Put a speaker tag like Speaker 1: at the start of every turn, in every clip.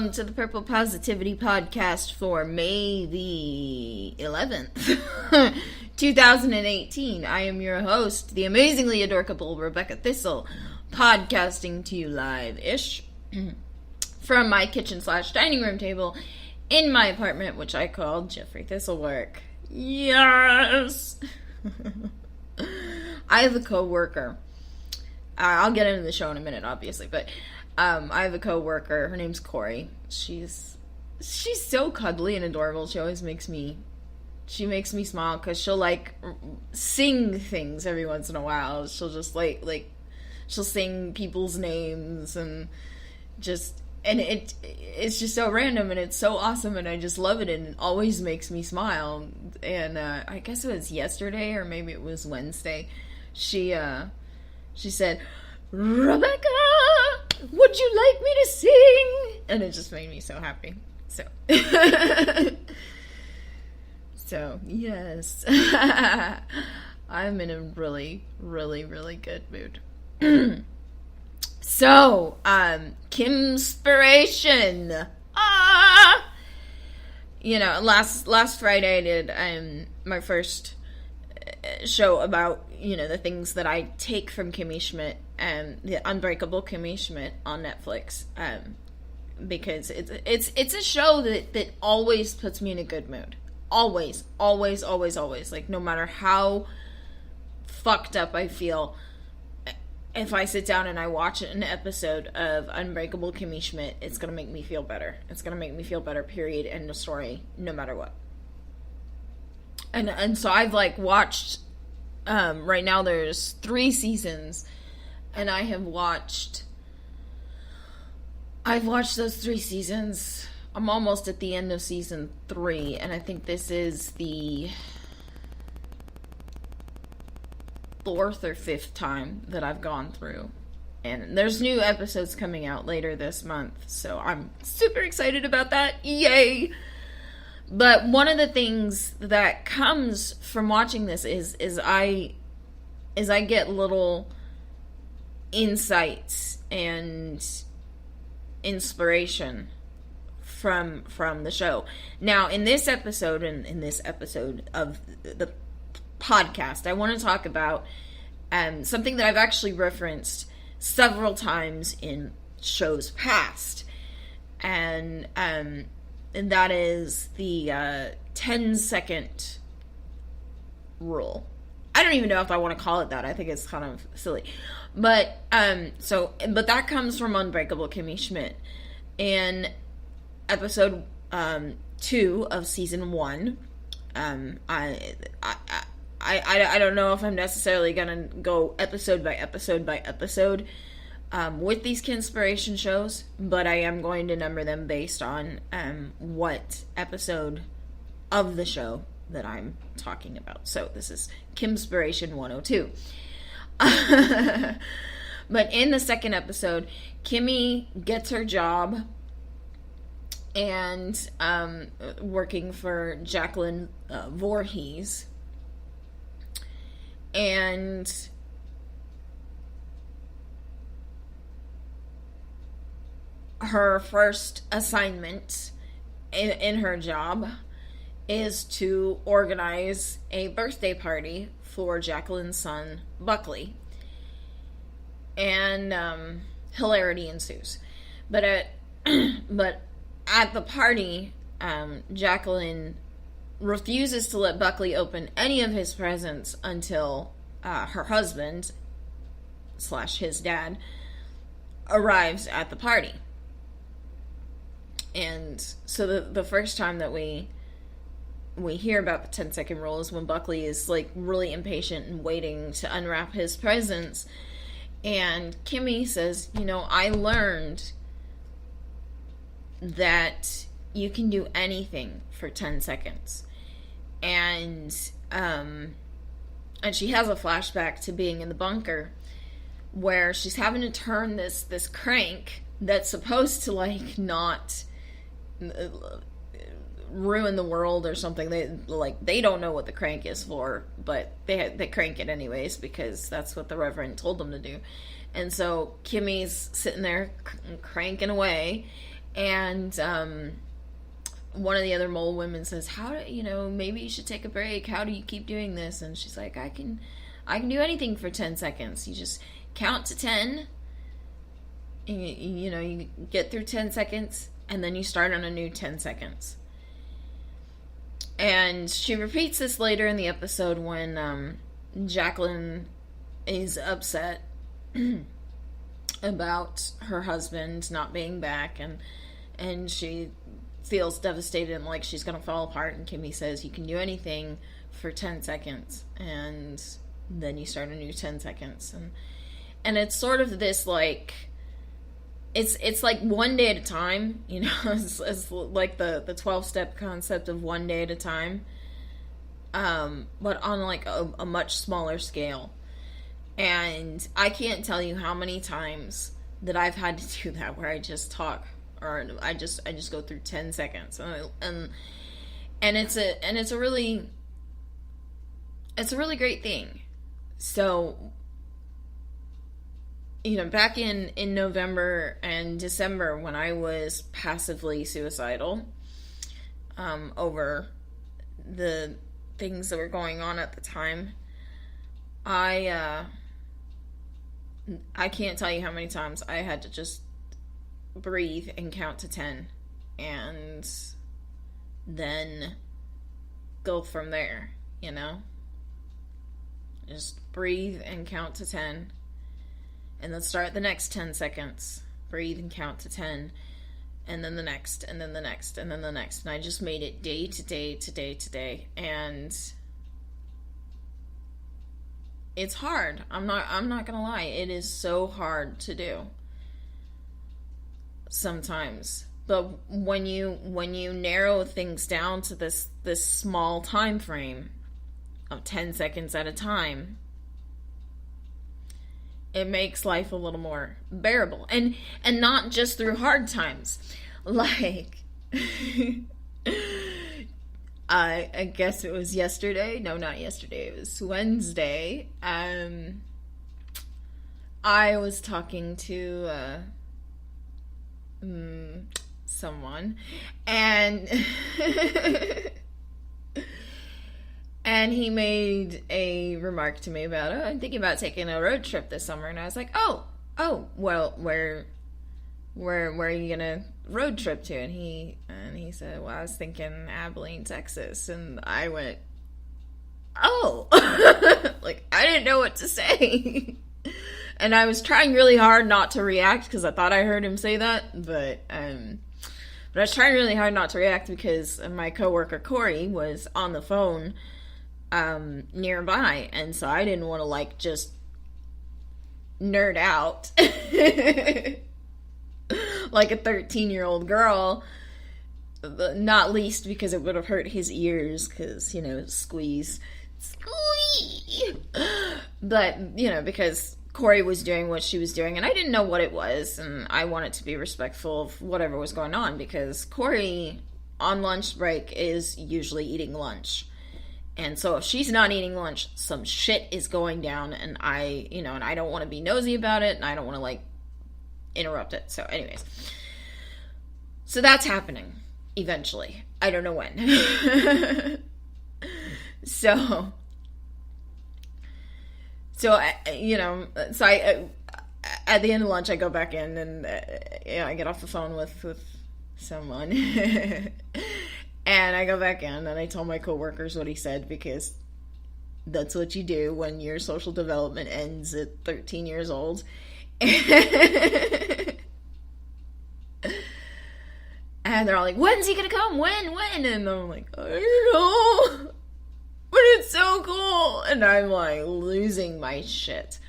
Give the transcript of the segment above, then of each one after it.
Speaker 1: welcome to the Purple Positivity Podcast for May the 11th, 2018. I am your host, the amazingly adorable Rebecca Thistle, podcasting to you live-ish from my kitchen/dining room table in my apartment, which I call Jeffrey Thistlework. Yes! I have a co-worker. I'll get into the show in a minute, obviously, but I have a co-worker. Her name's Corey. She's so cuddly and adorable. She always makes me smile because she'll sing things every once in a while. She'll just she'll sing people's names and it's just so random and it's so awesome and I just love it and it always makes me smile. And I guess it was yesterday or maybe it was Wednesday. She said, "Rebecca, would you like me to sing?" And it just made me so happy. So, yes. I'm in a really, really, really good mood. So, Kim-spiration. Last Friday I did my first show about, the things that I take from Kimmy Schmidt and the Unbreakable Kimmy Schmidt on Netflix, because it's a show that always puts me in a good mood. Always, always, always, always. Like, no matter how fucked up I feel, if I sit down and I watch an episode of Unbreakable Kimmy Schmidt, it's gonna make me feel better. It's gonna make me feel better, period, end of story, no matter what. And so I've watched, right now there's 3 seasons, and I've watched those 3 seasons. I'm almost at the end of season 3, and I think this is the 4th or 5th time that I've gone through. And there's new episodes coming out later this month, so I'm super excited about that. Yay! But one of the things that comes from watching this is I get little insights and inspiration from the show. Now, in this episode of the podcast, I want to talk about something that I've actually referenced several times in shows past, and that is the 10-second rule. I don't even know if I want to call it that. I think it's kind of silly. But that comes from Unbreakable Kimmy Schmidt. In episode 2 of season 1, I don't know if I'm necessarily gonna go episode by episode by episode with these Kim-spiration shows, but I am going to number them based on what episode of the show that I'm talking about. So this is Kim-spiration 102. But in the second episode, Kimmy gets her job and working for Jacqueline Voorhees. And her first assignment in her job is to organize a birthday party for Jacqueline's son, Buckley. And hilarity ensues. But at the party, Jacqueline refuses to let Buckley open any of his presents until her husband / his dad arrives at the party. And so the first time that we hear about the 10-second rule is when Buckley is really impatient and waiting to unwrap his presents. And Kimmy says, I learned that you can do anything for 10 seconds. And she has a flashback to being in the bunker where she's having to turn this crank that's supposed to not ruin the world or something. They don't know what the crank is for, but they crank it anyways because that's what the Reverend told them to do. And so Kimmy's sitting there cranking away, And one of the other mole women says, maybe you should take a break. How do you keep doing this? And she's like, I can do anything for 10 seconds. You just count to 10. You get through 10 seconds, and then you start on a new 10 seconds. And she repeats this later in the episode when Jacqueline is upset about her husband not being back, and she feels devastated and like she's going to fall apart, and Kimmy says, you can do anything for 10 seconds, and then you start a new 10 seconds. And it's sort of this, like, it's like one day at a time, it's like the 12-step concept of one day at a time, but on like a much smaller scale. And I can't tell you how many times that I've had to do that, where I just talk, or I just go through 10 seconds, and it's a really great thing. So, back in November and December, when I was passively suicidal over the things that were going on at the time, I can't tell you how many times I had to just breathe and count to 10 and then go from there, Just breathe and count to 10. And then start the next 10 seconds. Breathe and count to 10. And then the next, and then the next, and then the next. And I just made it day to day to day to day. And it's hard. I'm not gonna lie. It is so hard to do sometimes. But when you narrow things down to this small time frame of 10 seconds at a time, it makes life a little more bearable. And not just through hard times. Like, I guess it was yesterday. No, not yesterday. It was Wednesday. I was talking to someone, and and he made a remark to me about, I'm thinking about taking a road trip this summer. And I was like, oh, well, where are you gonna road trip to? And he said, well, I was thinking Abilene, Texas. And I went, oh, like, I didn't know what to say. And I was trying really hard not to react, because I thought I heard him say that, but I was trying really hard not to react because my coworker Corey was on the phone nearby, and so I didn't want to, like, just nerd out like a 13-year-old girl, not least because it would have hurt his ears, because, squeeze, but, because Corey was doing what she was doing, and I didn't know what it was, and I wanted to be respectful of whatever was going on, because Corey, on lunch break, is usually eating lunch. And so if she's not eating lunch, some shit is going down, and I don't want to be nosy about it, and I don't want to, like, interrupt it. So anyways. So that's happening, eventually. I don't know when. So I at the end of lunch, I go back in, and I get off the phone with someone. And I go back in, and I tell my coworkers what he said, because that's what you do when your social development ends at 13 years old. And they're all like, when's he gonna come? When? And I'm like, I don't know. But it's so cool. And I'm like losing my shit.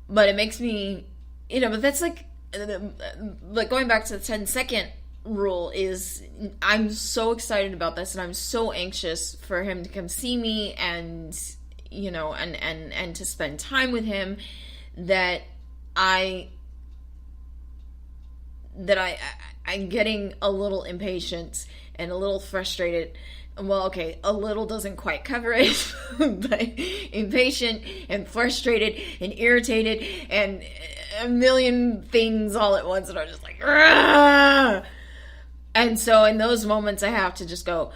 Speaker 1: But it makes me, but that's like going back to the 10-second rule is, I'm so excited about this, and I'm so anxious for him to come see me, and and to spend time with him, that I'm getting a little impatient and a little frustrated Well, okay, a little doesn't quite cover it, but impatient and frustrated and irritated and a million things all at once, and I'm just like, "Argh!" And so in those moments, I have to just go,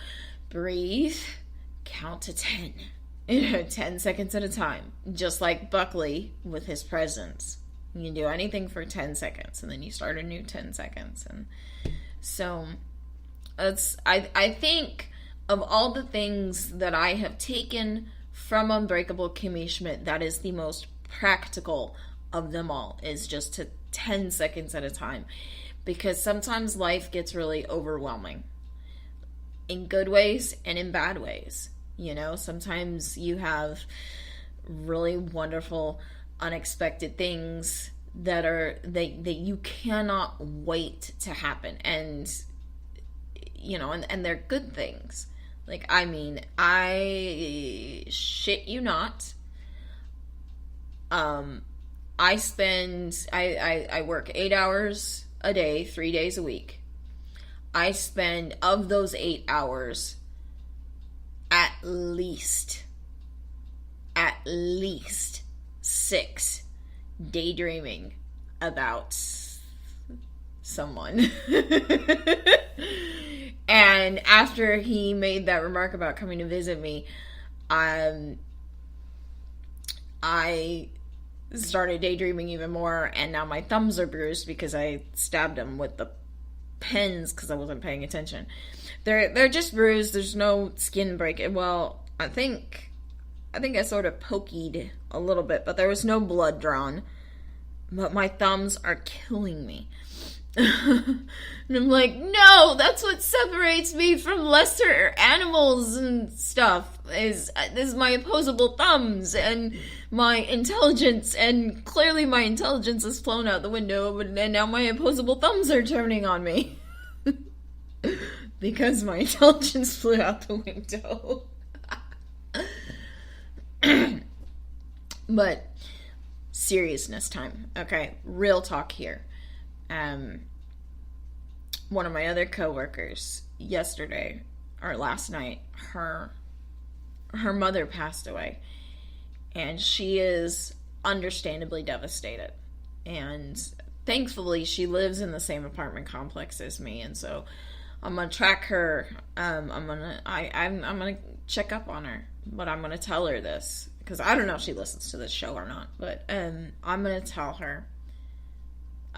Speaker 1: breathe, count to 10, 10 seconds at a time, just like Buckley with his presence. You can do anything for 10 seconds, and then you start a new 10 seconds. And so I think of all the things that I have taken from Unbreakable Kimmy Schmidt, that is the most practical of them all, is just to 10 seconds at a time. Because sometimes life gets really overwhelming in good ways and in bad ways. Sometimes you have really wonderful, unexpected things that you cannot wait to happen. And they're good things. I shit you not. I work 8 hours a day, 3 days a week. I spend, of those 8 hours, at least 6 daydreaming about someone. And after he made that remark about coming to visit me, I started daydreaming even more, and now my thumbs are bruised because I stabbed them with the pens because I wasn't paying attention. They're just bruised. There's no skin break. Well, I think I sort of poked a little bit, but there was no blood drawn. But my thumbs are killing me. And I'm like, no, that's what separates me from lesser animals and stuff, is my opposable thumbs and my intelligence, and clearly my intelligence has flown out the window, and now my opposable thumbs are turning on me. Because my intelligence flew out the window. But seriousness time. Okay, real talk here. One of my other coworkers yesterday or last night, her mother passed away, and she is understandably devastated. And thankfully, she lives in the same apartment complex as me, and so I'm gonna track her. I'm gonna check up on her, but I'm gonna tell her this because I don't know if she listens to this show or not. But I'm gonna tell her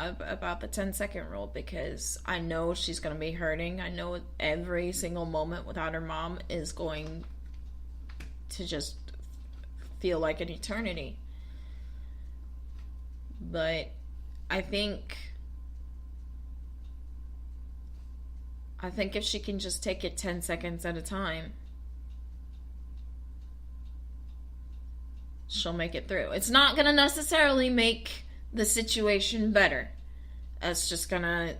Speaker 1: about the 10-second rule, because I know she's going to be hurting. I know every single moment without her mom is going to just feel like an eternity. But I think if she can just take it 10 seconds at a time, she'll make it through. It's not going to necessarily make the situation better. It's just gonna,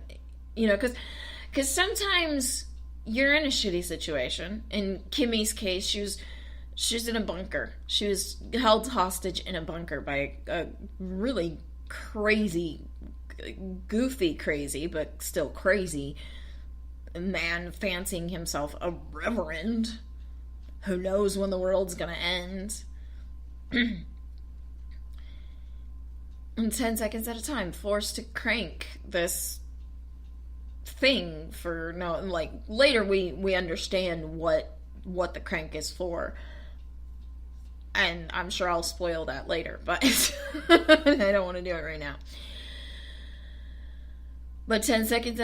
Speaker 1: because sometimes you're in a shitty situation. In Kimmy's case, she's in a bunker. She was held hostage in a bunker by a really crazy, goofy crazy, but still crazy man fancying himself a reverend who knows when the world's gonna end. And 10 seconds at a time, forced to crank this thing for later we understand what the crank is for. And I'm sure I'll spoil that later, but I don't want to do it right now. But 10 seconds